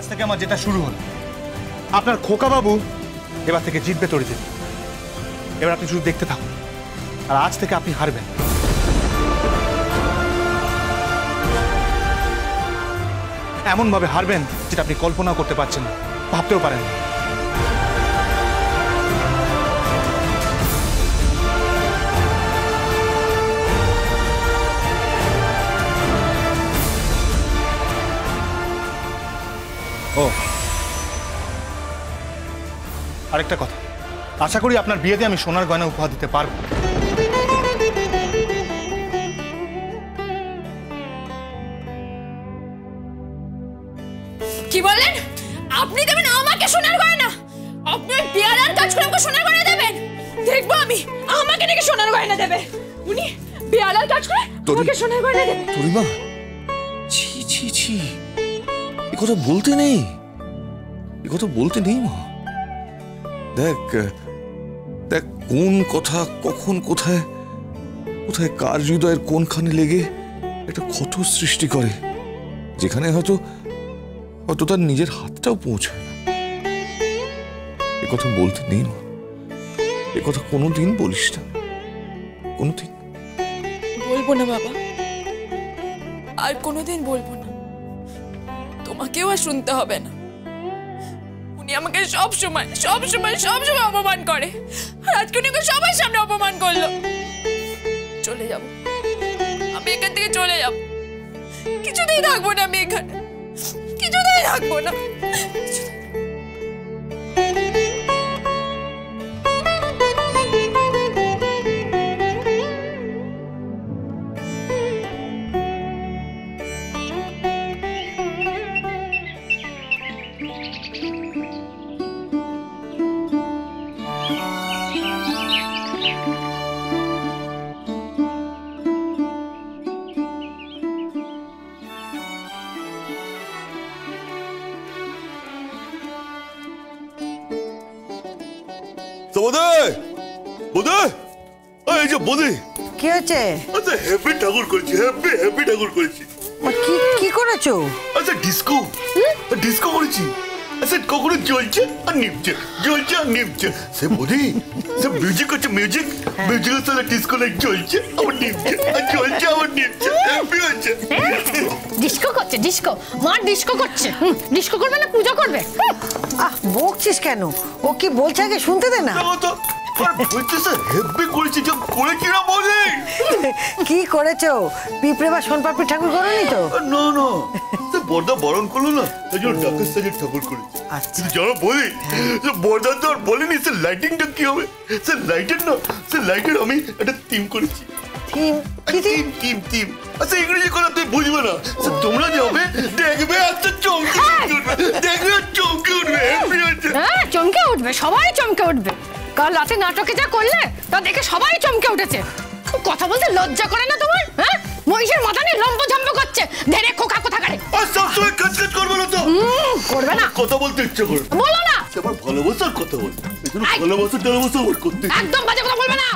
আজ থেকে আমার যেটা শুরু হলো। আপনার খোকা বাবু এবার থেকে জিতবে তড়িতে। এবার আপনি শুধু দেখতে থাকুন, আর আজ থেকে আপনি হারবেন। এমন ভাবে হারবেন যেটা আপনি কল্পনাও করতে পারছেন না, ভাবতেও পারেন না। ও আরেকটা কথা, আশা করি আপনার বিয়েতে আমি সোনার গয়না উপহার দিতে পারবো। কি বললেন? আপনি দেবেন আমাকে সোনার গয়না? আপনি বিয়ারার কাজ করে আমাকে সোনার গয়না দেবেন? দেখবো আমি আমাকে নাকি সোনার গয়না দেবে। উনি বিয়ারার কাজ করে আমাকে সোনার গয়না দেবে? তরিমা, ছি ছি ছি, এ কথা বলতে নেই, এ কথা বলতে নেই মা। দেখ দেখ কোন কথা কখন কোথায় কোথায় কার হৃদয়ের কোনখানে লেগে একটা ক্ষত সৃষ্টি করে, যেখানে হয়তো হয়তো তার নিজের হাতটাও পৌঁছায় না। এ কথা বলতে নেই মা, এ কথা কোনোদিন বলিস না, কোনোদিন। বলবো না বাবা, আর কোনোদিন বলবো না। তোমাকেও আর শুনতে হবে না। উনি আমাকে সব সময় অপমান করে, আর আজকে উনি সবার সামনে অপমান করলো। চলে যাব, আমি এখান থেকে চলে যাব। কিছুতেই থাকবো না আমি এখানে, কিছুতেই থাকবো না। কি হচ্ছে? হ্যাপি ঠাকুর করেছি, হ্যাপি ঠাকুর করেছি। কি করেছো? আচ্ছা ডিস্কো করেছি। আচ্ছা কখনো জ্বলছে আর নিভছে, জ্বলছে আর নিভছে। সে বলি সে মিউজিক হচ্ছে, মিউজিকের সাথে ডিস্কো লাইট জ্বলছে আবার নিভছে, আর জ্বলছে আবার নিভছে। হ্যাপি হচ্ছে। ডিস্কো করছে, ডিস্কো মা ডিস্কো করছে। ডিস্কো করবে না পূজা করবে? বকছিস কেন? ও কি বলছে আগে শুনতে দে না। কি করেছো? পিঁপড়ে বা সোনপাপড়ি ঠাকুর করোনি তো? না, বর্দা বরণ করলো না, তাই জন্য ডাকের সাজের ঠাকুর করেছি। আচ্ছা যারা বলি বর্দা তো আর বলেনি সে লাইটিংটা কি হবে, সে লাইটের আমি একটা থিম করেছি। থিম আচ্ছা ইংরেজি কথা তুই বুঝবে না, তোমরা যাবে দেখবে আচ্ছা চমকে উঠবে, দেখবে চমকে উঠবে। হ্যাঁ চমকে উঠবে, সবাই চমকে উঠবে। কাল রাতে নাটকে যা করলে তা দেখে সবাই চমকে উঠেছে। কথা বলতে লজ্জা করে না তোমার? হ্যাঁ মহিষের মাথা নিয়ে লম্ব ঝম্ব করছে, ধেরে খোকা কোথাকারে। আর সবসময় কাজ করবে না তো? করবে না, কথা বলতে ইচ্ছে করে। বলো না, আমার ভালোবাসার কথা বল, ভালোবাসা টালোবাসা করতে একদম বাজে কথা বলবে না।